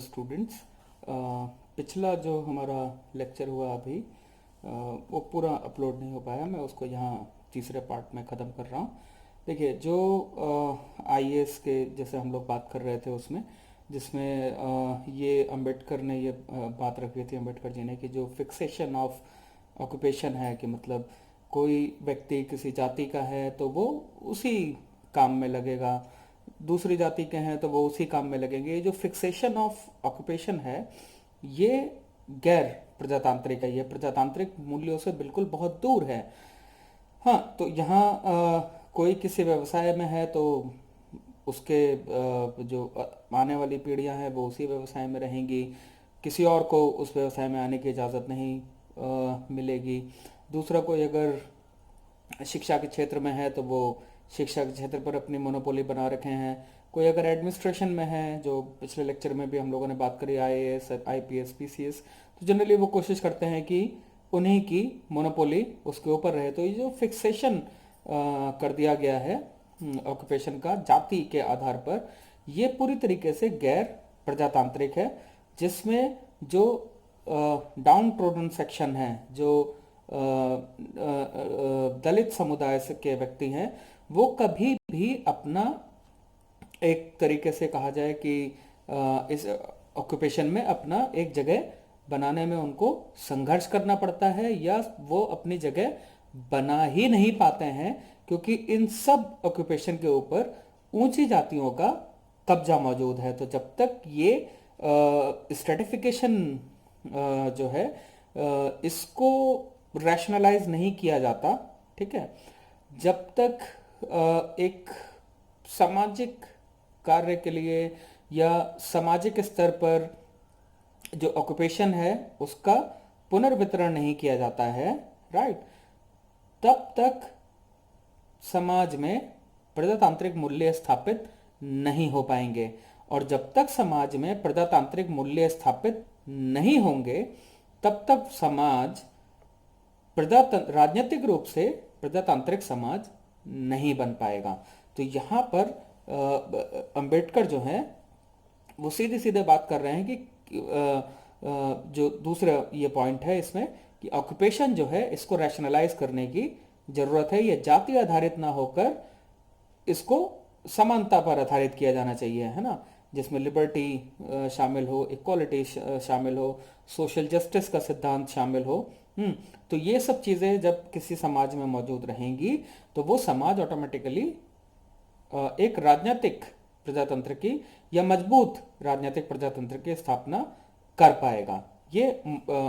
Students, पिछला जो हमारा लेक्चर हुआ अभी वो पूरा अपलोड नहीं हो पाया। मैं उसको यहाँ तीसरे पार्ट में ख़त्म कर रहा हूँ। देखिए, जो आईएएस के जैसे हम लोग बात कर रहे थे उसमें, जिसमें ये अंबेडकर ने ये बात रखी थी, अंबेडकर जी ने, कि जो फिक्सेशन ऑफ ऑक्यूपेशन है, कि मतलब कोई व्यक्ति किसी जाति का है तो वो उसी काम में लगेगा, दूसरी जाति के हैं तो वो उसी काम में लगेंगे। ये जो फिक्सेशन ऑफ ऑक्यूपेशन है ये गैर प्रजातांत्रिक है, ये प्रजातांत्रिक मूल्यों से बिल्कुल बहुत दूर है। हाँ, तो यहाँ कोई किसी व्यवसाय में है तो उसके जो आने वाली पीढ़ियां हैं वो उसी व्यवसाय में रहेंगी, किसी और को उस व्यवसाय में आने की इजाज़त नहीं मिलेगी। दूसरा, कोई अगर शिक्षा के क्षेत्र में है तो वो शिक्षा के क्षेत्र पर अपनी मोनोपोली बना रखे हैं। कोई अगर एडमिनिस्ट्रेशन में है, जो पिछले लेक्चर में भी हम लोगों ने बात करी, आईएएस, आईपीएस, पीसीएस, तो जनरली वो कोशिश करते हैं कि उन्हीं की मोनोपोली उसके ऊपर रहे। तो ये जो फिक्सेशन कर दिया गया है ऑक्यूपेशन का जाति के आधार पर, ये पूरी तरीके से गैर प्रजातांत्रिक है, जिसमें जो डाउन ट्रोडन सेक्शन है, जो दलित समुदाय के व्यक्ति हैं, वो कभी भी अपना, एक तरीके से कहा जाए कि इस ऑक्यूपेशन में अपना एक जगह बनाने में उनको संघर्ष करना पड़ता है, या वो अपनी जगह बना ही नहीं पाते हैं, क्योंकि इन सब ऑक्यूपेशन के ऊपर ऊंची जातियों का कब्जा मौजूद है। तो जब तक ये स्ट्रेटिफिकेशन जो है इसको रैशनलाइज नहीं किया जाता, ठीक है, जब तक एक सामाजिक कार्य के लिए या सामाजिक स्तर पर जो ऑक्यूपेशन है उसका पुनर्वितरण नहीं किया जाता है, राइट, तब तक समाज में प्रजातांत्रिक मूल्य स्थापित नहीं हो पाएंगे। और जब तक समाज में प्रजातांत्रिक मूल्य स्थापित नहीं होंगे तब तक समाज राजनीतिक रूप से प्रजातांत्रिक समाज नहीं बन पाएगा। तो यहाँ पर अंबेडकर जो है वो सीधे सीधे बात कर रहे हैं कि जो दूसरा ये पॉइंट है इसमें, कि ऑक्यूपेशन जो है इसको रैशनलाइज करने की जरूरत है। ये जाति आधारित ना होकर इसको समानता पर आधारित किया जाना चाहिए, है ना, जिसमें लिबर्टी शामिल हो, इक्वालिटी शामिल हो, सोशल जस्टिस का सिद्धांत शामिल हो। तो ये सब चीजें जब किसी समाज में मौजूद रहेंगी तो वो समाज ऑटोमेटिकली एक राजनीतिक प्रजातंत्र की या मजबूत राजनीतिक प्रजातंत्र की स्थापना कर पाएगा। ये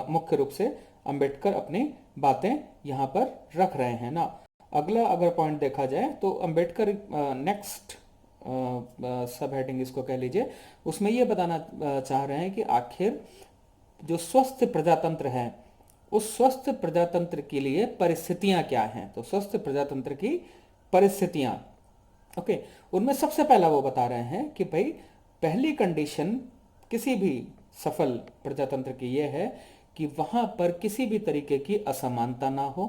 मुख्य रूप से अंबेडकर अपनी बातें यहाँ पर रख रहे हैं ना। अगला अगर पॉइंट देखा जाए तो अंबेडकर नेक्स्ट सब हेडिंग इसको कह लीजिए, उसमें ये बताना चाह रहे हैं कि आखिर जो स्वस्थ प्रजातंत्र है उस स्वस्थ प्रजातंत्र के लिए परिस्थितियां क्या हैं। तो स्वस्थ प्रजातंत्र की परिस्थितियां, ओके, उनमें सबसे पहला वो बता रहे हैं कि भाई पहली कंडीशन किसी भी सफल प्रजातंत्र की ये है कि वहां पर किसी भी तरीके की असमानता ना हो,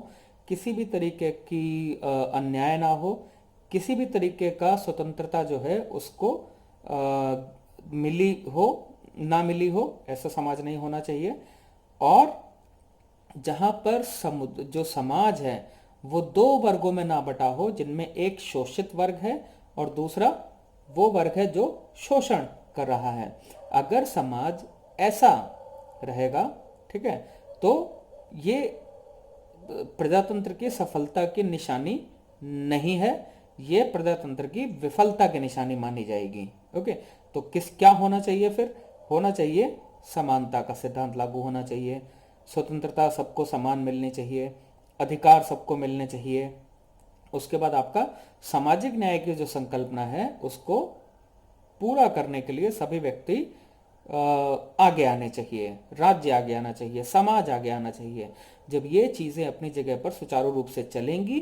किसी भी तरीके की अन्याय ना हो, किसी भी तरीके का स्वतंत्रता जो है उसको मिली हो ना मिली हो, ऐसा समाज नहीं होना चाहिए। और जहां पर जो समाज है वो दो वर्गों में ना बटा हो, जिनमें एक शोषित वर्ग है और दूसरा वो वर्ग है जो शोषण कर रहा है। अगर समाज ऐसा रहेगा, ठीक है, तो ये प्रजातंत्र की सफलता की निशानी नहीं है, ये प्रजातंत्र की विफलता की निशानी मानी जाएगी। ओके, तो क्या होना चाहिए फिर? होना चाहिए समानता का सिद्धांत लागू होना चाहिए, स्वतंत्रता सबको समान मिलनी चाहिए, अधिकार सबको मिलने चाहिए। उसके बाद आपका सामाजिक न्याय की जो संकल्पना है उसको पूरा करने के लिए सभी व्यक्ति आगे आने चाहिए, राज्य आगे आना चाहिए, समाज आगे आना चाहिए। जब ये चीजें अपनी जगह पर सुचारू रूप से चलेंगी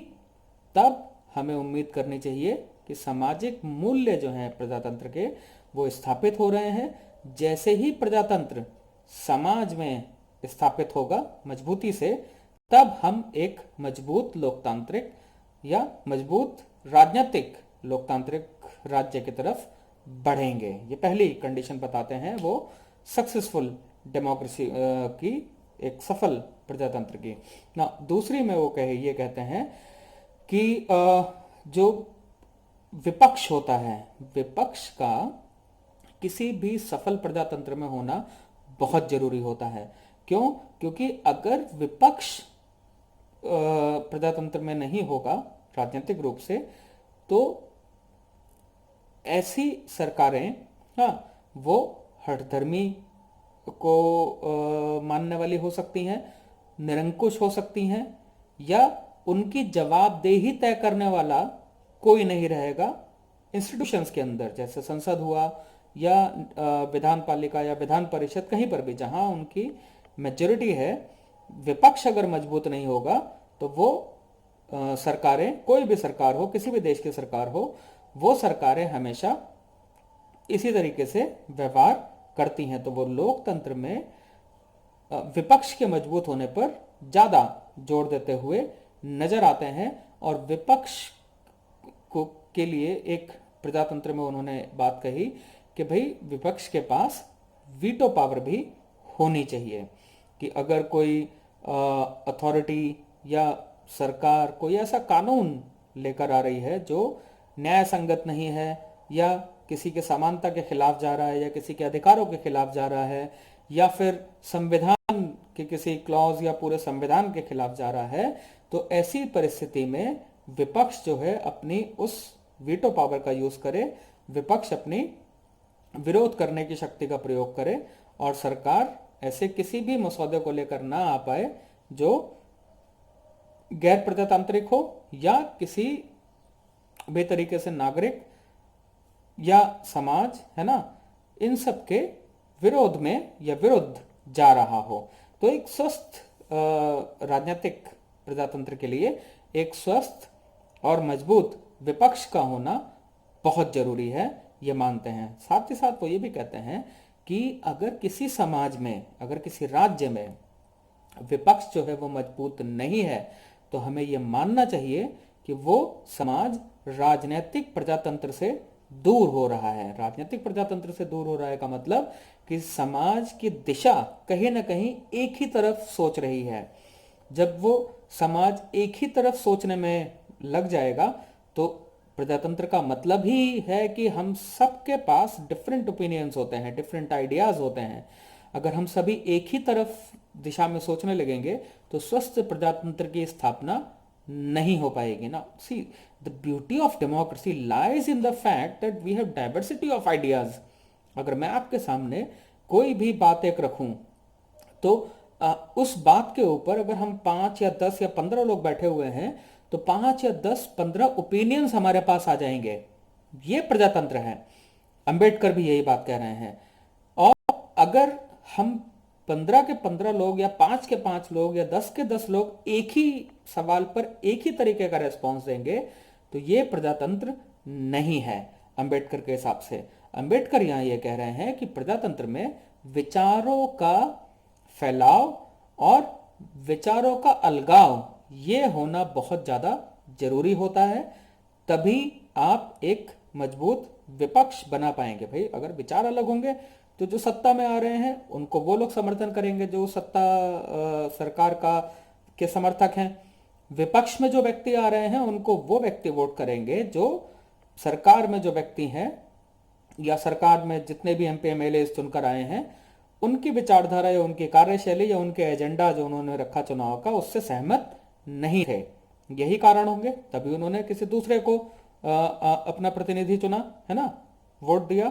तब हमें उम्मीद करनी चाहिए कि सामाजिक मूल्य जो हैं प्रजातंत्र के वो स्थापित हो रहे हैं। जैसे ही प्रजातंत्र समाज में स्थापित होगा मजबूती से, तब हम एक मजबूत लोकतांत्रिक या मजबूत राजनीतिक लोकतांत्रिक राज्य की तरफ बढ़ेंगे। ये पहली कंडीशन बताते हैं वो सक्सेसफुल डेमोक्रेसी की, एक सफल प्रजातंत्र की ना। दूसरी में वो ये कहते हैं कि जो विपक्ष होता है, विपक्ष का किसी भी सफल प्रजातंत्र में होना बहुत जरूरी होता है। क्यों? क्योंकि अगर विपक्ष प्रजातंत्र में नहीं होगा राजनीतिक रूप से, तो ऐसी सरकारें, हाँ, वो हठधर्मी को मानने वाली हो सकती हैं, निरंकुश हो सकती हैं, या उनकी जवाबदेही तय करने वाला कोई नहीं रहेगा इंस्टीट्यूशंस के अंदर, जैसे संसद हुआ या विधान पालिका या विधान परिषद, कहीं पर भी जहां उनकी मेजोरिटी है, विपक्ष अगर मजबूत नहीं होगा तो वो सरकारें, कोई भी सरकार हो, किसी भी देश की सरकार हो, वो सरकारें हमेशा इसी तरीके से व्यवहार करती हैं। तो वो लोकतंत्र में विपक्ष के मजबूत होने पर ज्यादा जोर देते हुए नजर आते हैं। और विपक्ष को के लिए एक प्रजातंत्र में उन्होंने बात कही कि भाई विपक्ष के पास वीटो पावर भी होनी चाहिए, कि अगर कोई अथॉरिटी या सरकार कोई ऐसा कानून लेकर आ रही है जो न्याय संगत नहीं है, या किसी के समानता के खिलाफ जा रहा है, या किसी के अधिकारों के खिलाफ जा रहा है, या फिर संविधान के किसी क्लॉज या पूरे संविधान के खिलाफ जा रहा है, तो ऐसी परिस्थिति में विपक्ष जो है अपनी उस वीटो पावर का यूज करे, विपक्ष अपनी विरोध करने की शक्ति का प्रयोग करे, और सरकार ऐसे किसी भी मसौदे को लेकर ना आ पाए जो गैर प्रजातांत्रिक हो, या किसी भी तरीके से नागरिक या समाज, है ना, इन सब के विरोध में या विरुद्ध जा रहा हो। तो एक स्वस्थ राजनीतिक प्रजातंत्र के लिए एक स्वस्थ और मजबूत विपक्ष का होना बहुत जरूरी है, ये मानते हैं। साथ ही साथ वो ये भी कहते हैं कि अगर किसी समाज में, अगर किसी राज्य में विपक्ष जो है वो मजबूत नहीं है, तो हमें यह मानना चाहिए कि वो समाज राजनीतिक प्रजातंत्र से दूर हो रहा है। राजनीतिक प्रजातंत्र से दूर हो रहा है का मतलब कि समाज की दिशा कहीं ना कहीं एक ही तरफ सोच रही है। जब वो समाज एक ही तरफ सोचने में लग जाएगा, तो प्रजातंत्र का मतलब ही है कि हम सबके पास डिफरेंट ओपिनियंस होते हैं, डिफरेंट आइडियाज होते हैं। अगर हम सभी एक ही तरफ दिशा में सोचने लगेंगे तो स्वस्थ प्रजातंत्र की स्थापना नहीं हो पाएगी ना। See, the beauty of democracy lies in the fact that we have diversity of ideas. अगर मैं आपके सामने कोई भी बात एक रखूं, तो उस बात के ऊपर अगर हम 5 या 10 या 15 लोग बैठे हुए हैं, तो 5 या 10 15 ओपिनियंस हमारे पास आ जाएंगे। ये प्रजातंत्र है। अंबेडकर भी यही बात कह रहे हैं। और अगर हम 15 के 15 लोग या 5 के 5 लोग या 10 के 10 लोग एक ही सवाल पर एक ही तरीके का रेस्पॉन्स देंगे, तो ये प्रजातंत्र नहीं है अंबेडकर के हिसाब से। अंबेडकर यहां ये कह रहे हैं कि प्रजातंत्र में विचारों का फैलाव और विचारों का अलगाव ये होना बहुत ज्यादा जरूरी होता है, तभी आप एक मजबूत विपक्ष बना पाएंगे। भाई अगर विचार अलग होंगे तो जो सत्ता में आ रहे हैं उनको वो लोग समर्थन करेंगे जो सत्ता सरकार का के समर्थक हैं। विपक्ष में जो व्यक्ति आ रहे हैं उनको वो व्यक्ति वोट करेंगे जो सरकार में जो व्यक्ति हैं या सरकार में जितने भी एमपी एमएलए चुनकर आए हैं, उनकी विचारधारा या उनकी कार्यशैली या उनके एजेंडा जो उन्होंने रखा चुनाव का, उससे सहमत नहीं थे। यही कारण होंगे, तभी उन्होंने किसी दूसरे को अपना प्रतिनिधि चुना, है ना, वोट दिया।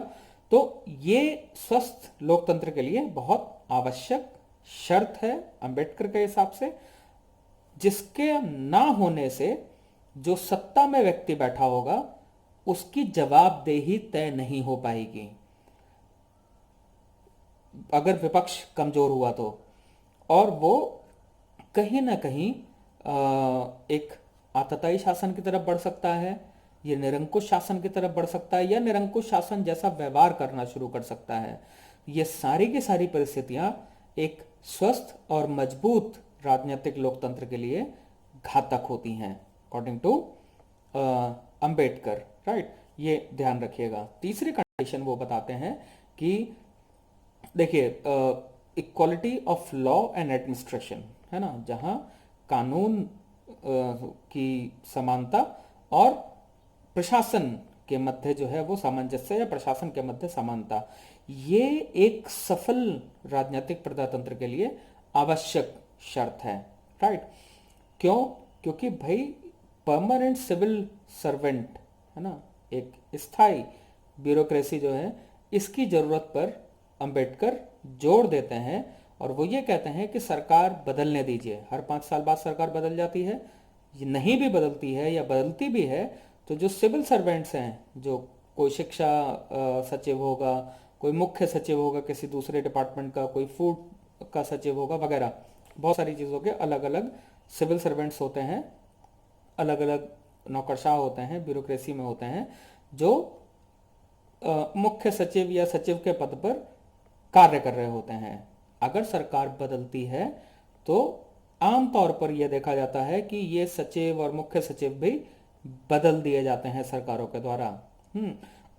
तो ये स्वस्थ लोकतंत्र के लिए बहुत आवश्यक शर्त है अंबेडकर के हिसाब से, जिसके ना होने से जो सत्ता में व्यक्ति बैठा होगा उसकी जवाबदेही तय नहीं हो पाएगी अगर विपक्ष कमजोर हुआ तो। और वो कहीं ना कहीं एक आतताई शासन की तरफ बढ़ सकता है, ये निरंकुश शासन की तरफ बढ़ सकता है, या निरंकुश शासन जैसा व्यवहार करना शुरू कर सकता है। ये सारी की सारी परिस्थितियां एक स्वस्थ और मजबूत राजनीतिक लोकतंत्र के लिए घातक होती हैं, अकॉर्डिंग टू अंबेडकर, राइट। ये ध्यान रखिएगा। तीसरी कंडीशन वो बताते हैं कि देखिए, equality of law and administration, है ना, जहाँ कानून की समानता और प्रशासन के मध्य जो है वो सामंजस्य, या प्रशासन के मध्य समानता, ये एक सफल राजनीतिक प्रजातंत्र के लिए आवश्यक शर्त है। राइट? क्यों? क्योंकि भाई परमानेंट सिविल सर्वेंट, है ना, एक स्थायी ब्यूरोक्रेसी जो है, इसकी जरूरत पर अंबेडकर जोर देते हैं। और वो ये कहते हैं कि सरकार बदलने दीजिए। हर 5 साल बाद सरकार बदल जाती है, ये नहीं भी बदलती है या बदलती भी है तो जो सिविल सर्वेंट्स हैं, जो कोई शिक्षा सचिव होगा, कोई मुख्य सचिव होगा किसी दूसरे डिपार्टमेंट का, कोई फूड का सचिव होगा वगैरह, बहुत सारी चीज़ों के अलग अलग सिविल सर्वेंट्स होते हैं, अलग अलग नौकरशाह होते हैं, ब्यूरोक्रेसी में होते हैं, जो मुख्य सचिव या सचिव के पद पर कार्य कर रहे होते हैं। अगर सरकार बदलती है तो आमतौर पर यह देखा जाता है कि ये सचिव और मुख्य सचिव भी बदल दिए जाते हैं सरकारों के द्वारा।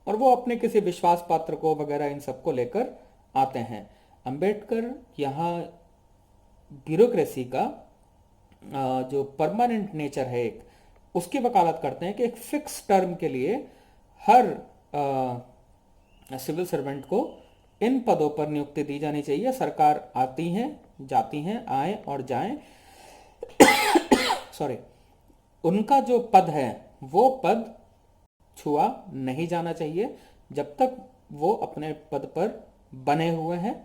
और वो अपने किसी विश्वास पात्र को वगैरह इन सबको लेकर आते हैं। अंबेडकर यहाँ ब्यूरोक्रेसी का जो परमानेंट नेचर है एक, उसकी वकालत करते हैं कि एक फिक्स टर्म के लिए हर सिविल सर्वेंट को इन पदों पर नियुक्ति दी जानी चाहिए। सरकार आती हैं, जाती हैं, आए और जाएं, सॉरी, उनका जो पद है वो पद छुआ नहीं जाना चाहिए जब तक वो अपने पद पर बने हुए हैं।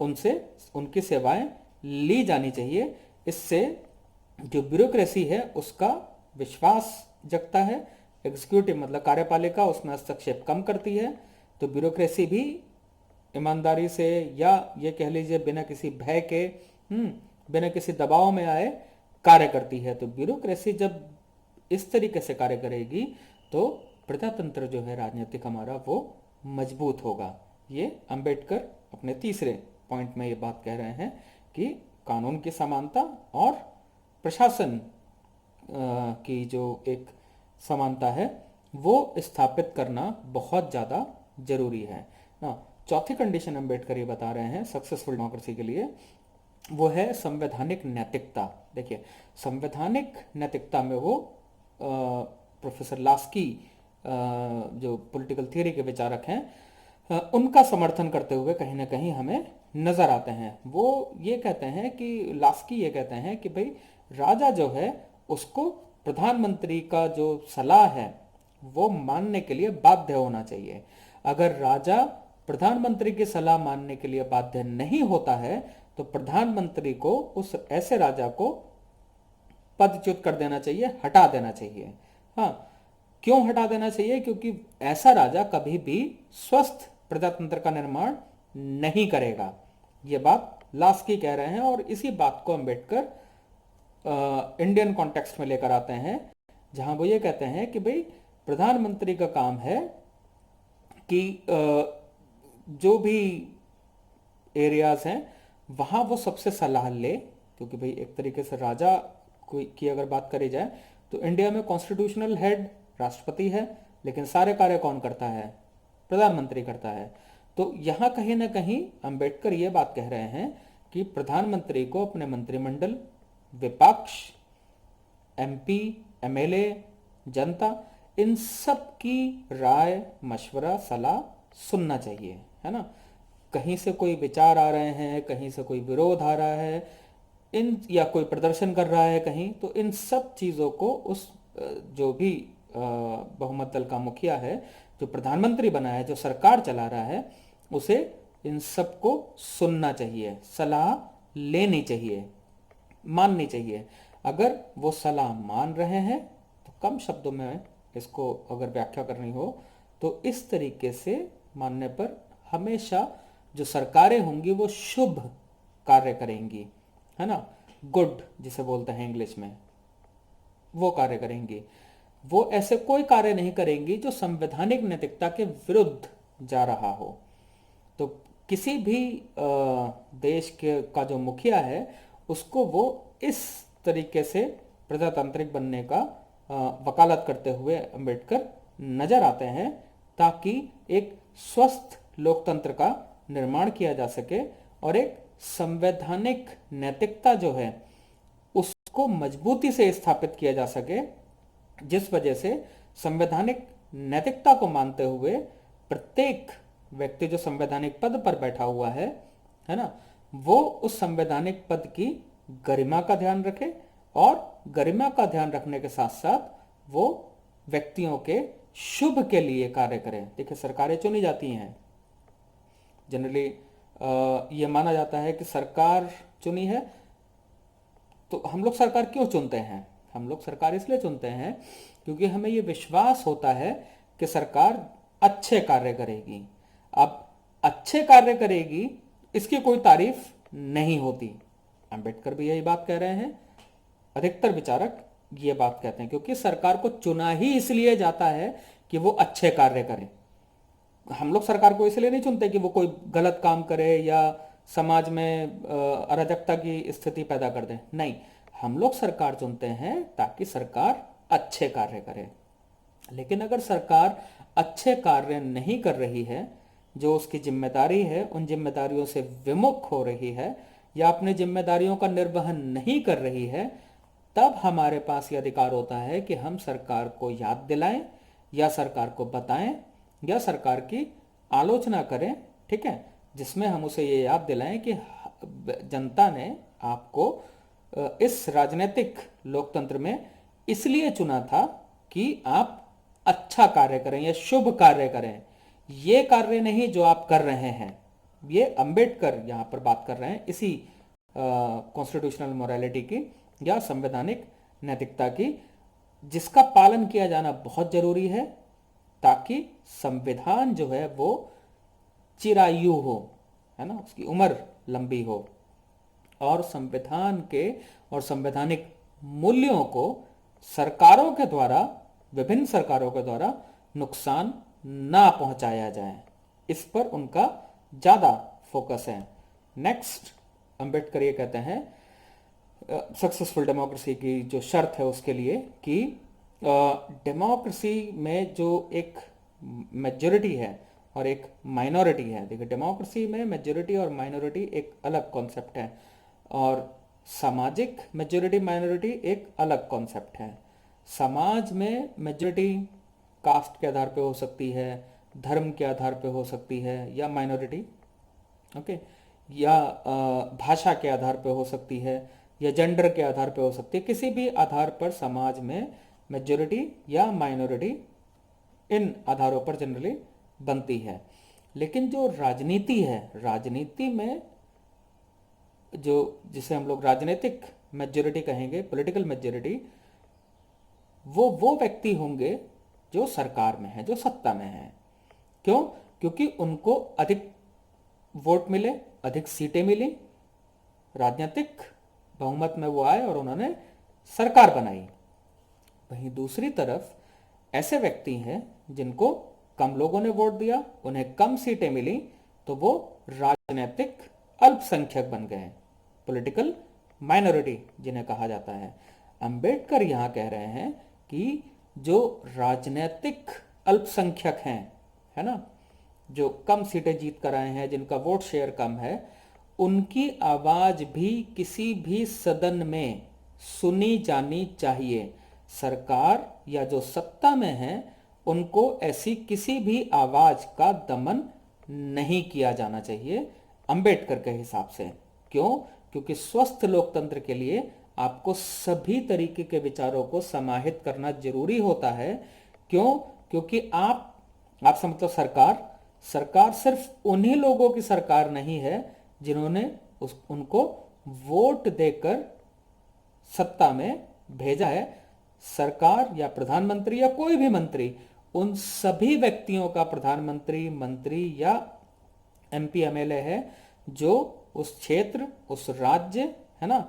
उनसे उनकी सेवाएं ली जानी चाहिए। इससे जो ब्यूरोक्रेसी है उसका विश्वास जगता है। एग्जीक्यूटिव मतलब कार्यपालिका उसमें हस्तक्षेप कम करती है, तो ब्यूरोक्रेसी भी ईमानदारी से, या ये कह लीजिए बिना किसी भय के, बिना किसी दबाव में आए कार्य करती है। तो ब्यूरोक्रेसी जब इस तरीके से कार्य करेगी तो प्रजातंत्र जो है राजनीतिक हमारा वो मजबूत होगा। ये अंबेडकर अपने तीसरे पॉइंट में ये बात कह रहे हैं कि कानून की समानता और प्रशासन की जो एक समानता है वो स्थापित करना बहुत ज़्यादा जरूरी है ना। चौथी कंडीशन अंबेडकर ये बता रहे हैं सक्सेसफुल डेमोक्रेसी के लिए, वो है संवैधानिक नैतिकता। देखिए, संवैधानिक नैतिकता में वो प्रोफेसर लास्की जो पॉलिटिकल थियरी के विचारक हैं, उनका समर्थन करते हुए कहीं ना कहीं हमें नजर आते हैं। वो ये कहते हैं कि लास्की ये कहते हैं कि भाई राजा जो है उसको प्रधानमंत्री का जो सलाह है वो मानने के लिए बाध्य होना चाहिए। अगर राजा प्रधानमंत्री की सलाह मानने के लिए बाध्य नहीं होता है तो प्रधानमंत्री को उस ऐसे राजा को पदच्युत कर देना चाहिए, हटा देना चाहिए। हाँ, क्यों हटा देना चाहिए? क्योंकि ऐसा राजा कभी भी स्वस्थ प्रजातंत्र का निर्माण नहीं करेगा। ये बात लास्की कह रहे हैं और इसी बात को अंबेडकर इंडियन कॉन्टेक्स्ट में लेकर आते हैं, जहां वो ये कहते हैं कि भाई प्रधानमंत्री का काम है कि जो भी एरियाज हैं वहां वो सबसे सलाह ले। क्योंकि भाई एक तरीके से राजा की अगर बात करी जाए तो इंडिया में कॉन्स्टिट्यूशनल हेड राष्ट्रपति है, लेकिन सारे कार्य कौन करता है? प्रधानमंत्री करता है। तो यहां कहीं ना कहीं अंबेडकर ये बात कह रहे हैं कि प्रधानमंत्री को अपने मंत्रिमंडल, विपक्ष, एमपी, एमएलए, जनता, इन सब की राय, मशवरा, सलाह सुनना चाहिए, है ना। कहीं से कोई विचार आ रहे हैं, कहीं से कोई विरोध आ रहा है, इन या कोई प्रदर्शन कर रहा है कहीं, तो इन सब चीज़ों को उस जो भी बहुमत दल का मुखिया है, जो प्रधानमंत्री बना है, जो सरकार चला रहा है, उसे इन सब को सुनना चाहिए, सलाह लेनी चाहिए, माननी चाहिए। अगर वो सलाह मान रहे हैं तो कम शब्दों में इसको अगर व्याख्या करनी हो तो इस तरीके से मानने पर हमेशा जो सरकारें होंगी वो शुभ कार्य करेंगी, है ना, गुड जिसे बोलते हैं इंग्लिश में, वो कार्य करेंगी। वो ऐसे कोई कार्य नहीं करेंगी जो संवैधानिक नैतिकता के विरुद्ध जा रहा हो। तो किसी भी देश के का जो मुखिया है उसको वो इस तरीके से प्रजातांत्रिक बनने का वकालत करते हुए अंबेडकर नजर आते हैं, ताकि एक स्वस्थ लोकतंत्र का निर्माण किया जा सके और एक संवैधानिक नैतिकता जो है उसको मजबूती से स्थापित किया जा सके, जिस वजह से संवैधानिक नैतिकता को मानते हुए प्रत्येक व्यक्ति जो संवैधानिक पद पर बैठा हुआ है ना, वो उस संवैधानिक पद की गरिमा का ध्यान रखे और गरिमा का ध्यान रखने के साथ साथ वो व्यक्तियों के शुभ के लिए कार्य करें। देखिए, सरकारें चुनी जाती हैं, जनरली ये माना जाता है कि सरकार चुनी है, तो हम लोग सरकार क्यों चुनते हैं? हम लोग सरकार इसलिए चुनते हैं क्योंकि हमें ये विश्वास होता है कि सरकार अच्छे कार्य करेगी। अब अच्छे कार्य करेगी इसकी कोई तारीफ नहीं होती। अंबेडकर भी यही बात कह रहे हैं, अधिकतर विचारक ये बात कहते हैं, क्योंकि सरकार को चुना ही इसलिए जाता है कि वो अच्छे कार्य करे। हम लोग सरकार को इसलिए नहीं चुनते कि वो कोई गलत काम करे या समाज में अराजकता की स्थिति पैदा कर दे। नहीं, हम लोग सरकार चुनते हैं ताकि सरकार अच्छे कार्य करे। लेकिन अगर सरकार अच्छे कार्य नहीं कर रही है, जो उसकी जिम्मेदारी है उन जिम्मेदारियों से विमुख हो रही है या अपनी जिम्मेदारियों का निर्वहन नहीं कर रही है, तब हमारे पास ये अधिकार होता है कि हम सरकार को याद दिलाएं या सरकार को बताएं या सरकार की आलोचना करें, ठीक है, जिसमें हम उसे ये याद दिलाएं कि जनता ने आपको इस राजनीतिक लोकतंत्र में इसलिए चुना था कि आप अच्छा कार्य करें या शुभ कार्य करें, ये कार्य नहीं जो आप कर रहे हैं। ये अंबेडकर यहां पर बात कर रहे हैं इसी कॉन्स्टिट्यूशनल मोरालिटी की या संवैधानिक नैतिकता की, जिसका पालन किया जाना बहुत जरूरी है ताकि संविधान जो है वो चिरायु हो, है ना, उसकी उम्र लंबी हो और संविधान के और संवैधानिक मूल्यों को सरकारों के द्वारा, विभिन्न सरकारों के द्वारा नुकसान ना पहुंचाया जाए, इस पर उनका ज्यादा फोकस है। नेक्स्ट, अंबेडकर ये कहते हैं सक्सेसफुल डेमोक्रेसी की जो शर्त है उसके लिए कि डेमोक्रेसी में जो एक मेजॉरिटी है और एक माइनॉरिटी है। देखिए, डेमोक्रेसी में मेजॉरिटी और माइनॉरिटी एक अलग कॉन्सेप्ट है और सामाजिक मेजॉरिटी माइनॉरिटी एक अलग कॉन्सेप्ट है। समाज में मेजॉरिटी कास्ट के आधार पे हो सकती है, धर्म के आधार पे हो सकती है या माइनॉरिटी, ओके, या भाषा के आधार पे हो सकती है या जेंडर के आधार पे हो सकती है। किसी भी आधार पर समाज में मेजॉरिटी या माइनॉरिटी इन आधारों पर जनरली बनती है। लेकिन जो राजनीति है, राजनीति में जो जिसे हम लोग राजनीतिक मेजॉरिटी कहेंगे, पॉलिटिकल मेजॉरिटी, वो व्यक्ति होंगे जो सरकार में है, जो सत्ता में है। क्यों? क्योंकि उनको अधिक वोट मिले, अधिक सीटें मिली, राजनीतिक बहुमत में वो आए और उन्होंने सरकार बनाई। वहीं दूसरी तरफ ऐसे व्यक्ति हैं जिनको कम लोगों ने वोट दिया, उन्हें कम सीटें मिली, तो वो राजनीतिक अल्पसंख्यक बन गए, पॉलिटिकल माइनॉरिटी जिन्हें कहा जाता है। अंबेडकर यहां कह रहे हैं कि जो राजनीतिक अल्पसंख्यक हैं, है ना, जो कम सीटें जीत कर आए हैं, जिनका वोट शेयर कम है, उनकी आवाज भी किसी भी सदन में सुनी जानी चाहिए। सरकार या जो सत्ता में है उनको ऐसी किसी भी आवाज का दमन नहीं किया जाना चाहिए अंबेडकर के हिसाब से। क्यों? क्योंकि स्वस्थ लोकतंत्र के लिए आपको सभी तरीके के विचारों को समाहित करना जरूरी होता है। क्यों? क्योंकि आपसे मतलब सरकार सिर्फ उन्हीं लोगों की सरकार नहीं है जिन्होंने उनको वोट देकर सत्ता में भेजा है। सरकार या प्रधानमंत्री या कोई भी मंत्री उन सभी व्यक्तियों का प्रधानमंत्री, मंत्री या एमपी एमएलए है जो उस क्षेत्र, उस राज्य, है ना,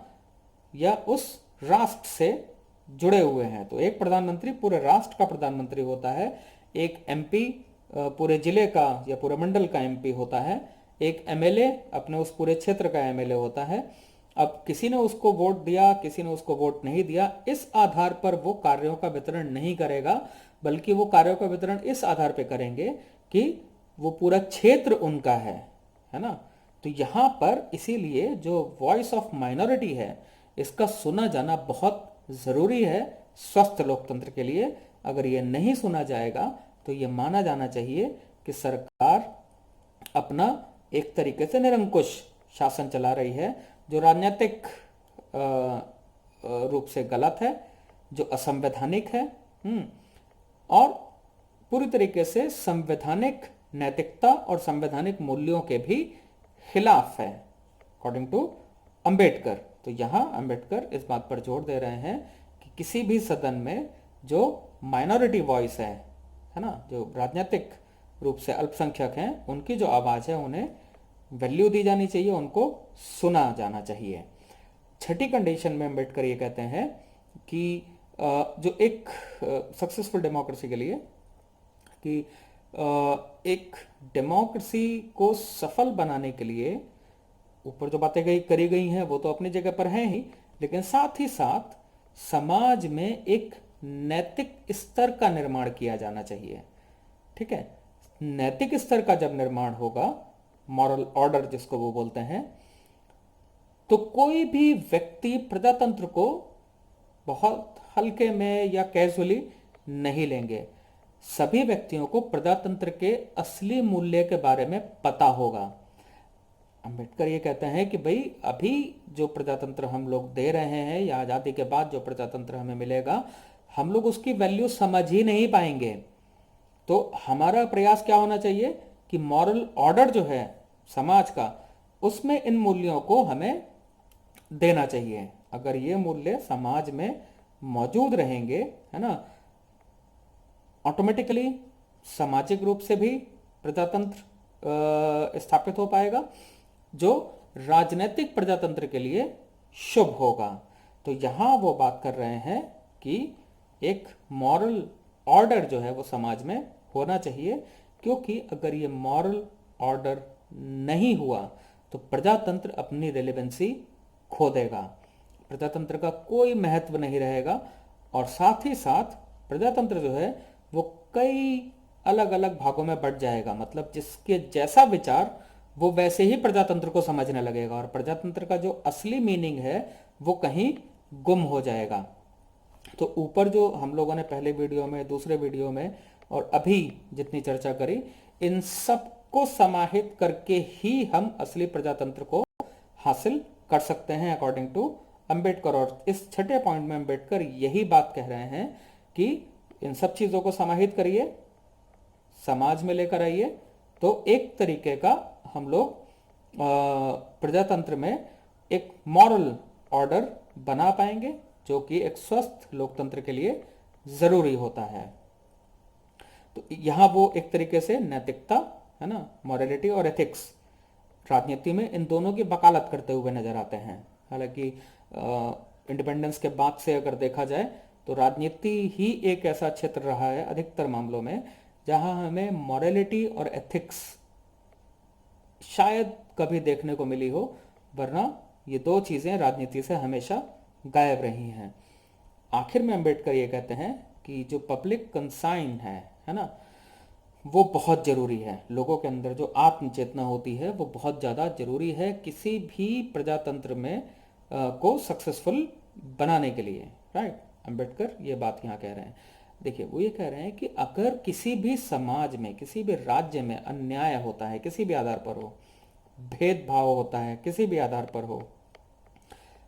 या उस राष्ट्र से जुड़े हुए हैं। तो एक प्रधानमंत्री पूरे राष्ट्र का प्रधानमंत्री होता है, एक एमपी पूरे जिले का या पूरे मंडल का एमपी होता है, एक एमएलए अपने उस पूरे क्षेत्र का एमएलए होता है। अब किसी ने उसको वोट दिया, किसी ने उसको वोट नहीं दिया, इस आधार पर वो कार्यों का वितरण नहीं करेगा, बल्कि वो कार्यों का वितरण इस आधार पर करेंगे कि वो पूरा क्षेत्र उनका है है ना। तो यहाँ पर इसीलिए जो वॉइस ऑफ माइनॉरिटी है इसका सुना जाना बहुत ज़रूरी है स्वस्थ लोकतंत्र के लिए। अगर ये नहीं सुना जाएगा तो ये माना जाना चाहिए कि सरकार अपना एक तरीके से निरंकुश शासन चला रही है, जो राजनीतिक रूप से गलत है, जो असंवैधानिक है, और पूरी तरीके से संवैधानिक नैतिकता और संवैधानिक मूल्यों के भी खिलाफ है अकॉर्डिंग टू अंबेडकर। तो यहाँ अंबेडकर इस बात पर जोर दे रहे हैं कि किसी भी सदन में जो माइनॉरिटी वॉइस है ना, जो राजनीतिक रूप से अल्पसंख्यक हैं, उनकी जो आवाज़ है उन्हें वैल्यू दी जानी चाहिए, उनको सुना जाना चाहिए। छठी कंडीशन में अंबेडकर ये कहते हैं कि जो एक सक्सेसफुल डेमोक्रेसी के लिए, कि एक डेमोक्रेसी को सफल बनाने के लिए ऊपर जो बातें करी गई हैं वो तो अपनी जगह पर हैं ही, लेकिन साथ ही साथ समाज में एक नैतिक स्तर का निर्माण किया जाना चाहिए। ठीक है, नैतिक स्तर का जब निर्माण होगा, मॉरल ऑर्डर जिसको वो बोलते हैं, तो कोई भी व्यक्ति प्रजातंत्र को बहुत हल्के में या कैजुअली नहीं लेंगे। सभी व्यक्तियों को प्रजातंत्र के असली मूल्य के बारे में पता होगा। अंबेडकर ये कहते हैं कि भाई अभी जो प्रजातंत्र हम लोग दे रहे हैं या आज़ादी के बाद जो प्रजातंत्र हमें मिलेगा, हम लोग उसकी वैल्यू समझ ही नहीं पाएंगे। तो हमारा प्रयास क्या होना चाहिए कि मॉरल ऑर्डर जो है समाज का, उसमें इन मूल्यों को हमें देना चाहिए। अगर ये मूल्य समाज में मौजूद रहेंगे, है ना, ऑटोमेटिकली सामाजिक रूप से भी प्रजातंत्र स्थापित हो पाएगा, जो राजनीतिक प्रजातंत्र के लिए शुभ होगा। तो यहां वो बात कर रहे हैं कि एक मॉरल ऑर्डर जो है वो समाज में होना चाहिए, क्योंकि अगर ये मॉरल ऑर्डर नहीं हुआ तो प्रजातंत्र अपनी रेलेवेंसी खो देगा, प्रजातंत्र का कोई महत्व नहीं रहेगा। और साथ ही साथ प्रजातंत्र जो है वो कई अलग अलग भागों में बढ़ जाएगा, मतलब जिसके जैसा विचार वो वैसे ही प्रजातंत्र को समझने लगेगा, और प्रजातंत्र का जो असली मीनिंग है वो कहीं गुम हो जाएगा। तो ऊपर जो हम लोगों ने पहले वीडियो में, दूसरे वीडियो में और अभी जितनी चर्चा करी, इन सब को समाहित करके ही हम असली प्रजातंत्र को हासिल कर सकते हैं अकॉर्डिंग टू अंबेडकर। और इस छठे पॉइंट में अंबेडकर यही बात कह रहे हैं कि इन सब चीजों को समाहित करिए, समाज में लेकर आइए, तो एक तरीके का हम लोग प्रजातंत्र में एक मॉरल ऑर्डर बना पाएंगे, जो कि एक स्वस्थ लोकतंत्र के लिए जरूरी होता है। तो यहां वो एक तरीके से नैतिकता, है ना, मॉरलिटी और एथिक्स, राजनीति में इन दोनों की वकालत करते हुए नजर आते हैं। हालांकि इंडिपेंडेंस के बाद से अगर देखा जाए तो राजनीति ही एक ऐसा क्षेत्र रहा है अधिकतर मामलों में जहां हमें मॉरलिटी और एथिक्स शायद कभी देखने को मिली हो, वरना ये दो चीजें राजनीति से हमेशा गायब रही हैं। आखिर में अंबेडकर ये कहते हैं कि जो पब्लिक कंसाइन है ना, वो बहुत जरूरी है। लोगों के अंदर जो आत्म चेतना होती है वो बहुत ज़्यादा जरूरी है किसी भी प्रजातंत्र में को सक्सेसफुल बनाने के लिए। राइट, अंबेडकर ये बात यहाँ कह रहे हैं। देखिए, वो ये कह रहे हैं कि अगर किसी भी समाज में, किसी भी राज्य में अन्याय होता है, किसी भी आधार पर हो, भेदभाव होता है किसी भी आधार पर हो,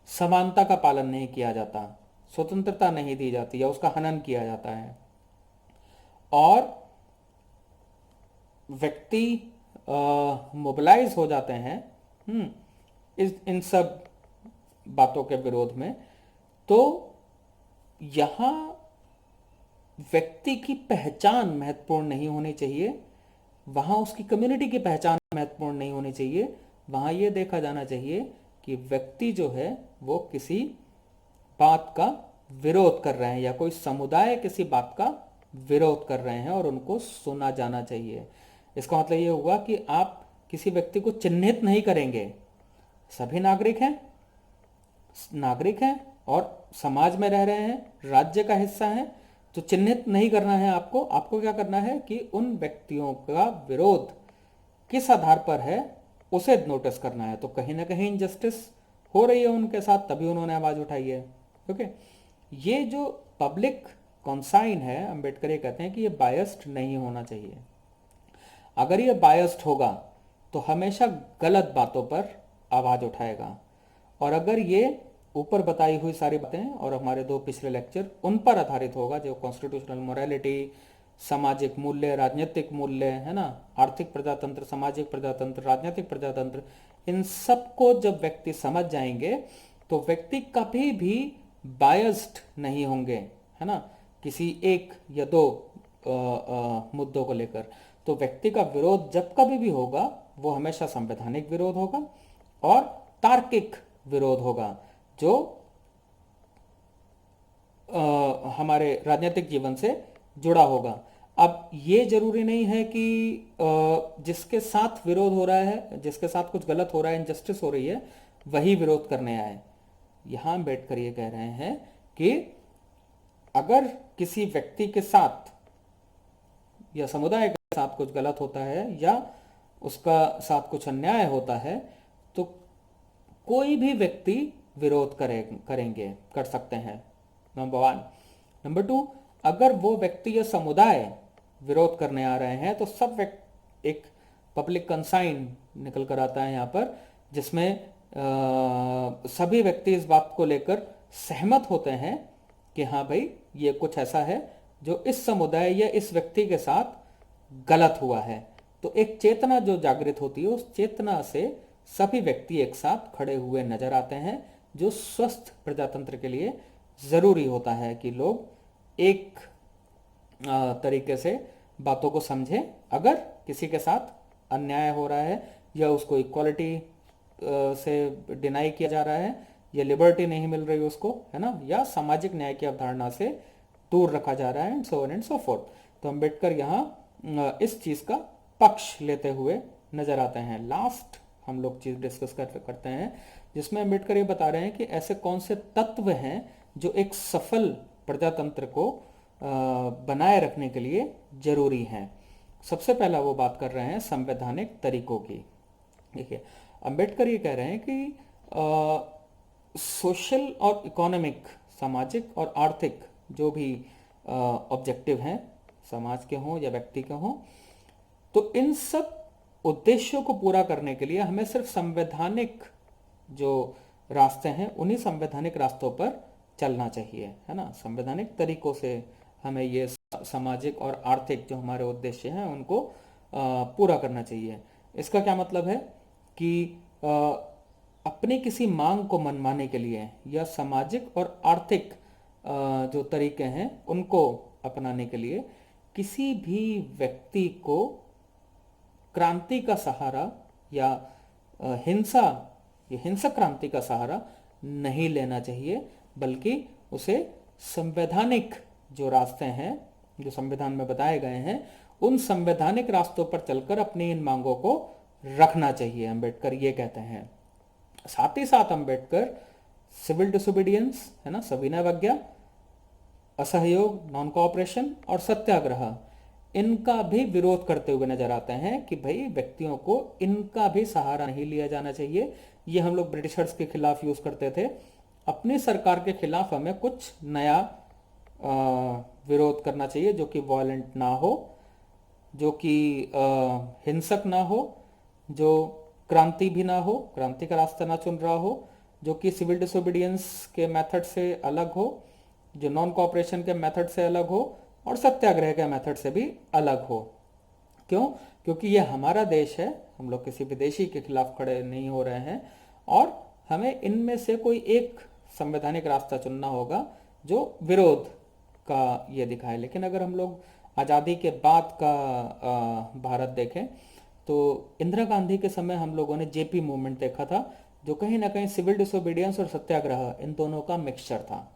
समानता का पालन नहीं किया जाता, स्वतंत्रता नहीं दी जाती या उसका हनन किया जाता है, और व्यक्ति मोबिलाइज हो जाते हैं इन सब बातों के विरोध में, तो यहां व्यक्ति की पहचान महत्वपूर्ण नहीं होनी चाहिए, वहां उसकी कम्युनिटी की पहचान महत्वपूर्ण नहीं होनी चाहिए। वहां यह देखा जाना चाहिए कि व्यक्ति जो है वो किसी बात का विरोध कर रहे हैं या कोई समुदाय किसी बात का विरोध कर रहे हैं और उनको सुना जाना चाहिए। इसका मतलब ये हुआ कि आप किसी व्यक्ति को चिन्हित नहीं करेंगे, सभी नागरिक हैं और समाज में रह रहे हैं, राज्य का हिस्सा हैं, तो चिन्हित नहीं करना है आपको। आपको क्या करना है कि उन व्यक्तियों का विरोध किस आधार पर है उसे नोटिस करना है। तो कहीं ना कहीं इनजस्टिस हो रही है उनके साथ, तभी उन्होंने आवाज उठाई है। ओके, ये जो पब्लिक कॉन्साइन है, अंबेडकर ये कहते हैं कि ये बायस्ड नहीं होना चाहिए। अगर ये बायस्ड होगा तो हमेशा गलत बातों पर आवाज उठाएगा, और अगर ये ऊपर बताई हुई सारी बातें और हमारे दो पिछले लेक्चर उन पर आधारित होगा, जो कॉन्स्टिट्यूशनल मोरालिटी, सामाजिक मूल्य, राजनीतिक मूल्य है ना, आर्थिक प्रजातंत्र, सामाजिक प्रजातंत्र, राजनीतिक प्रजातंत्र, इन सबको जब व्यक्ति समझ जाएंगे तो व्यक्ति कभी भी बायस्ड नहीं होंगे, है ना, किसी एक या दो मुद्दों को लेकर। तो व्यक्ति का विरोध जब कभी भी होगा वो हमेशा संवैधानिक विरोध होगा और तार्किक विरोध होगा, जो हमारे राजनीतिक जीवन से जुड़ा होगा। अब ये जरूरी नहीं है कि जिसके साथ विरोध हो रहा है, जिसके साथ कुछ गलत हो रहा है, इनजस्टिस हो रही है, वही विरोध करने आए। यहां अम्बेडकर ये कह रहे हैं कि अगर किसी व्यक्ति के साथ या समुदाय के साथ कुछ गलत होता है या उसका साथ कुछ अन्याय होता है, तो कोई भी व्यक्ति विरोध करेंगे, कर सकते हैं, नंबर वन। नंबर टू, अगर वो व्यक्ति या समुदाय विरोध करने आ रहे हैं तो सब एक पब्लिक कंसाइन निकल कर आता है यहाँ पर, जिसमें सभी व्यक्ति इस बात को लेकर सहमत होते हैं कि हाँ भाई ये कुछ ऐसा है जो इस समुदाय या इस व्यक्ति के साथ गलत हुआ है। तो एक चेतना जो जागृत होती है, उस चेतना से सभी व्यक्ति एक साथ खड़े हुए नजर आते हैं, जो स्वस्थ प्रजातंत्र के लिए जरूरी होता है कि लोग एक तरीके से बातों को समझें। अगर किसी के साथ अन्याय हो रहा है या उसको इक्वालिटी से डिनाई किया जा रहा है या लिबर्टी नहीं मिल रही उसको, है ना, या सामाजिक न्याय की अवधारणा से दूर रखा जा रहा है, and so on and so fourth. तो अंबेडकर यहाँ इस चीज का पक्ष लेते हुए नजर आते हैं। लास्ट हम लोग चीज डिस्कस करते हैं, जिसमें अंबेडकर ये बता रहे हैं कि ऐसे कौन से तत्व हैं जो एक सफल प्रजातंत्र को बनाए रखने के लिए जरूरी हैं। सबसे पहला वो बात कर रहे हैं संवैधानिक तरीकों की। देखिए, अंबेडकर ये कह रहे हैं कि सोशल और इकोनॉमिक, सामाजिक और आर्थिक जो भी ऑब्जेक्टिव हैं, समाज के हों या व्यक्ति के हों, तो इन सब उद्देश्यों को पूरा करने के लिए हमें सिर्फ संवैधानिक जो रास्ते हैं उन्हीं संवैधानिक रास्तों पर चलना चाहिए, है ना। संवैधानिक तरीकों से हमें ये सामाजिक और आर्थिक जो हमारे उद्देश्य हैं उनको पूरा करना चाहिए। इसका क्या मतलब है कि अपनी किसी मांग को मनवाने के लिए या सामाजिक और आर्थिक जो तरीके हैं उनको अपनाने के लिए किसी भी व्यक्ति को क्रांति का सहारा या हिंसा या हिंसक क्रांति का सहारा नहीं लेना चाहिए, बल्कि उसे संवैधानिक जो रास्ते हैं जो संविधान में बताए गए हैं उन संवैधानिक रास्तों पर चलकर अपनी इन मांगों को रखना चाहिए, अंबेडकर ये कहते हैं। साथ ही साथ अंबेडकर सिविल डिसोबीडियंस, है ना, सविनय अवज्ञा, असहयोग, नॉन कोऑपरेशन और सत्याग्रह, इनका भी विरोध करते हुए नजर आते हैं कि भाई व्यक्तियों को इनका भी सहारा नहीं लिया जाना चाहिए। ये हम लोग ब्रिटिशर्स के खिलाफ यूज करते थे, अपनी सरकार के खिलाफ हमें कुछ नया विरोध करना चाहिए जो कि वॉयलेंट ना हो, जो कि हिंसक ना हो, जो क्रांति भी ना हो, क्रांति का रास्ता ना चुन रहा हो, जो कि सिविल डिसोबीडियंस के मेथड से अलग हो, जो नॉन कोऑपरेशन के मेथड से अलग हो और सत्याग्रह के मेथड से भी अलग हो। क्यों? क्योंकि ये हमारा देश है, हम लोग किसी विदेशी के खिलाफ खड़े नहीं हो रहे हैं और हमें इनमें से कोई एक संवैधानिक रास्ता चुनना होगा जो विरोध का ये दिखाए। लेकिन अगर हम लोग आज़ादी के बाद का भारत देखें तो इंदिरा गांधी के समय हम लोगों ने जेपी मूवमेंट देखा था, जो कहीं ना कहीं सिविल डिसोबीडियंस और सत्याग्रह इन दोनों का मिक्सचर था,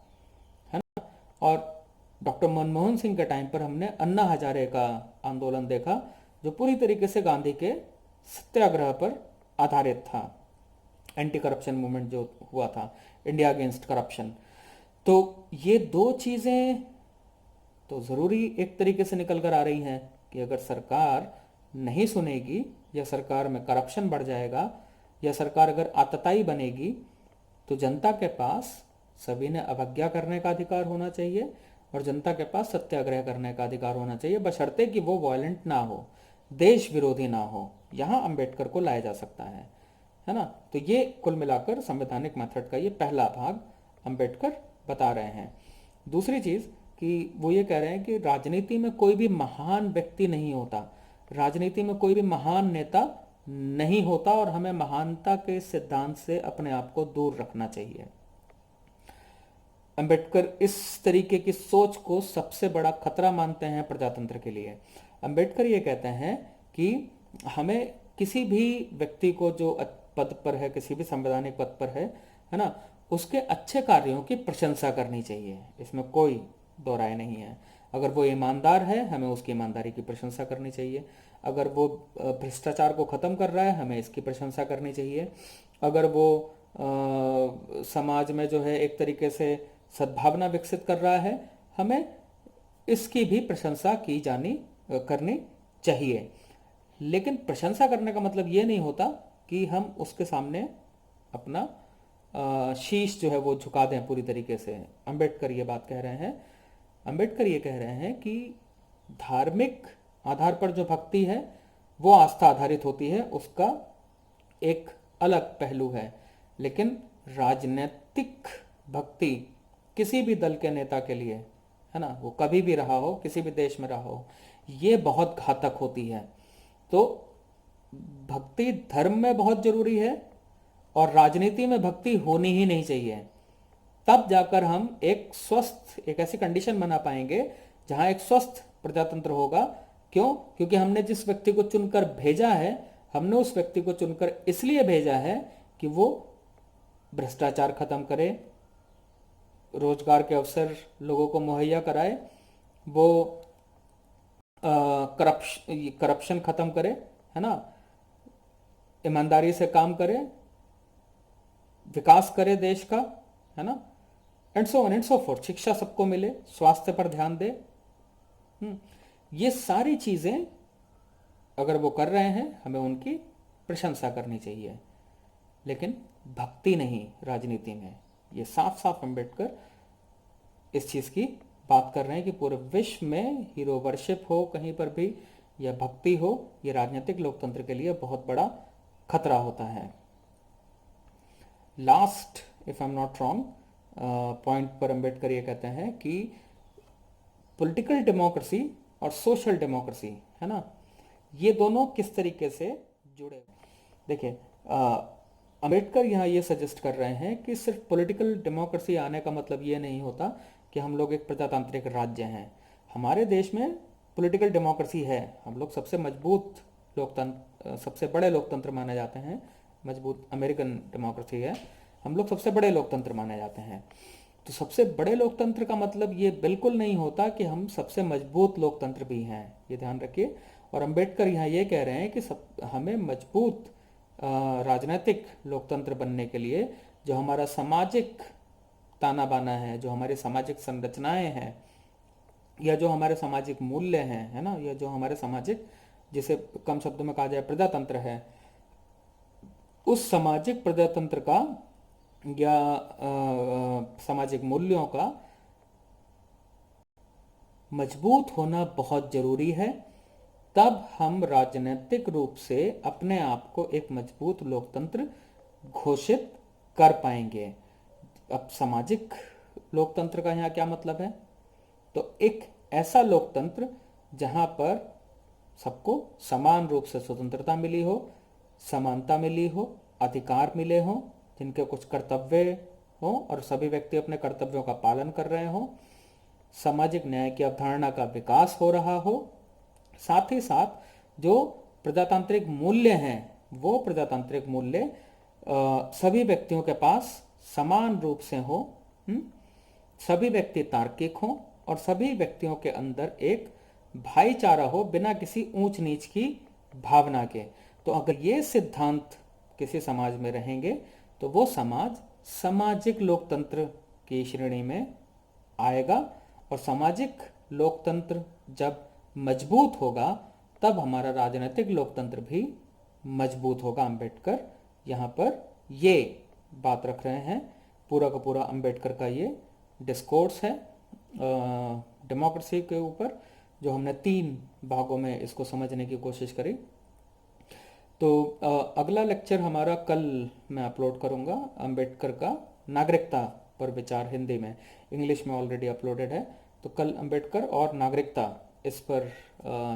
है ना। और डॉक्टर मनमोहन सिंह के टाइम पर हमने अन्ना हजारे का आंदोलन देखा, जो पूरी तरीके से गांधी के सत्याग्रह पर आधारित था, एंटी करप्शन मूवमेंट जो हुआ था, इंडिया अगेंस्ट करप्शन। तो ये दो चीजें तो जरूरी एक तरीके से निकल कर आ रही हैं कि अगर सरकार नहीं सुनेगी, या सरकार में करप्शन बढ़ जाएगा, या सरकार अगर आतताई बनेगी, तो जनता के पास सभी ने अवज्ञा करने का अधिकार होना चाहिए और जनता के पास सत्याग्रह करने का अधिकार होना चाहिए, बशर्ते कि वो वायलेंट ना हो, देश विरोधी ना हो। यहाँ अंबेडकर को लाया जा सकता है ना। तो ये कुल मिलाकर संवैधानिक मेथड का ये पहला भाग अंबेडकर बता रहे हैं। दूसरी चीज कि वो ये कह रहे हैं कि राजनीति में कोई भी महान व्यक्ति नहीं होता, राजनीति में कोई भी महान नेता नहीं होता, और हमें महानता के सिद्धांत से अपने आप को दूर रखना चाहिए। अंबेडकर इस तरीके की सोच को सबसे बड़ा खतरा मानते हैं प्रजातंत्र के लिए। अंबेडकर ये कहते हैं कि हमें किसी भी व्यक्ति को जो पद पर है, किसी भी संवैधानिक पद पर है ना, उसके अच्छे कार्यों की प्रशंसा करनी चाहिए, इसमें कोई दो राय नहीं है। अगर वो ईमानदार है, हमें उसकी ईमानदारी की प्रशंसा करनी चाहिए। अगर वो भ्रष्टाचार को ख़त्म कर रहा है, हमें इसकी प्रशंसा करनी चाहिए। अगर वो समाज में जो है एक तरीके से सद्भावना विकसित कर रहा है, हमें इसकी भी प्रशंसा की जानी करनी चाहिए। लेकिन प्रशंसा करने का मतलब ये नहीं होता कि हम उसके सामने अपना शीश जो है वो झुका दें पूरी तरीके से। अंबेडकर ये बात कह रहे हैं, अंबेडकर ये कह रहे हैं कि धार्मिक आधार पर जो भक्ति है वो आस्था आधारित होती है, उसका एक अलग पहलू है। लेकिन राजनीतिक भक्ति किसी भी दल के नेता के लिए, है ना, वो कभी भी रहा हो, किसी भी देश में रहा हो, ये बहुत घातक होती है। तो भक्ति धर्म में बहुत जरूरी है और राजनीति में भक्ति होनी ही नहीं चाहिए। तब जाकर हम एक ऐसी कंडीशन बना पाएंगे जहां एक स्वस्थ प्रजातंत्र होगा। क्यों? क्योंकि हमने जिस व्यक्ति को चुनकर भेजा है, हमने उस व्यक्ति को चुनकर इसलिए भेजा है कि वो भ्रष्टाचार खत्म करे, रोजगार के अवसर लोगों को मुहैया कराए, वो करप्शन खत्म करे, है ना, ईमानदारी से काम करे, विकास करे देश का, है ना, and so on and so fourth. शिक्षा सबको मिले, स्वास्थ्य पर ध्यान दे। ये सारी चीजें अगर वो कर रहे हैं, हमें उनकी प्रशंसा करनी चाहिए, लेकिन भक्ति नहीं राजनीति में। ये साफ साफ अंबेडकर इस चीज की बात कर रहे हैं कि पूरे विश्व में हीरो वर्शिप हो कहीं पर भी, या भक्ति हो, ये राजनीतिक लोकतंत्र के लिए बहुत बड़ा खतरा होता है। Last, if I am not wrong, point पर अंबेडकर ये कहते हैं कि पॉलिटिकल डेमोक्रेसी और सोशल डेमोक्रेसी, है ना, ये दोनों किस तरीके से जुड़े। देखिए, अंबेडकर यहाँ ये सजेस्ट कर रहे हैं कि सिर्फ पॉलिटिकल डेमोक्रेसी आने का मतलब ये नहीं होता कि हम लोग एक प्रजातांत्रिक राज्य हैं। हमारे देश में पॉलिटिकल डेमोक्रेसी है, हम लोग सबसे मजबूत लोकतंत्र, सबसे बड़े लोकतंत्र माने जाते हैं। मजबूत अमेरिकन डेमोक्रेसी है, हम लोग सबसे बड़े लोकतंत्र माने जाते हैं। तो सबसे बड़े लोकतंत्र का मतलब ये बिल्कुल नहीं होता कि हम सबसे मजबूत लोकतंत्र भी हैं, ये ध्यान रखिए। और अंबेडकर यहाँ ये कह रहे हैं कि हमें मजबूत राजनीतिक लोकतंत्र बनने के लिए जो हमारा सामाजिक ताना बाना है, जो हमारी सामाजिक संरचनाएं हैं, या जो हमारे सामाजिक मूल्य हैं, है ना, या जो हमारे सामाजिक, जिसे कम शब्दों में कहा जाए प्रजातंत्र है, उस सामाजिक प्रजातंत्र का या सामाजिक मूल्यों का मजबूत होना बहुत जरूरी है। तब हम राजनीतिक रूप से अपने आप को एक मजबूत लोकतंत्र घोषित कर पाएंगे। अब सामाजिक लोकतंत्र का यहाँ क्या मतलब है? तो एक ऐसा लोकतंत्र जहां पर सबको समान रूप से स्वतंत्रता मिली हो, समानता मिली हो, अधिकार मिले हों, जिनके कुछ कर्तव्य हो और सभी व्यक्ति अपने कर्तव्यों का पालन कर रहे हों, सामाजिक न्याय की अवधारणा का विकास हो रहा हो, साथ ही साथ जो प्रजातांत्रिक मूल्य हैं वो प्रजातांत्रिक मूल्य सभी व्यक्तियों के पास समान रूप से हो, सभी व्यक्ति तार्किक हों और सभी व्यक्तियों के अंदर एक भाईचारा हो बिना किसी ऊंच नीच की भावना के। तो अगर ये सिद्धांत किसी समाज में रहेंगे तो वो समाज सामाजिक लोकतंत्र की श्रेणी में आएगा। और सामाजिक लोकतंत्र जब मजबूत होगा तब हमारा राजनीतिक लोकतंत्र भी मजबूत होगा। अंबेडकर यहाँ पर ये बात रख रहे हैं। पूरा का पूरा अंबेडकर का ये डिस्कोर्स है डेमोक्रेसी के ऊपर, जो हमने 3 भागों में इसको समझने की कोशिश करी। तो अगला लेक्चर हमारा कल मैं अपलोड करूँगा, अंबेडकर का नागरिकता पर विचार, हिंदी में, इंग्लिश में ऑलरेडी अपलोडेड है। तो कल अंबेडकर और नागरिकता इस पर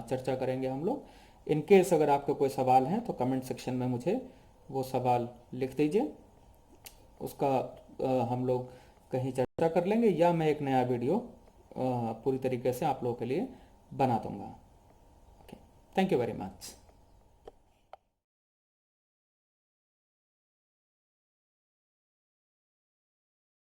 चर्चा करेंगे हम लोग। इन केस अगर आपके कोई सवाल हैं तो कमेंट सेक्शन में मुझे वो सवाल लिख दीजिए, उसका हम लोग कहीं चर्चा कर लेंगे, या मैं एक नया वीडियो पूरी तरीके से आप लोगों के लिए बना दूंगा। Okay, thank you very much.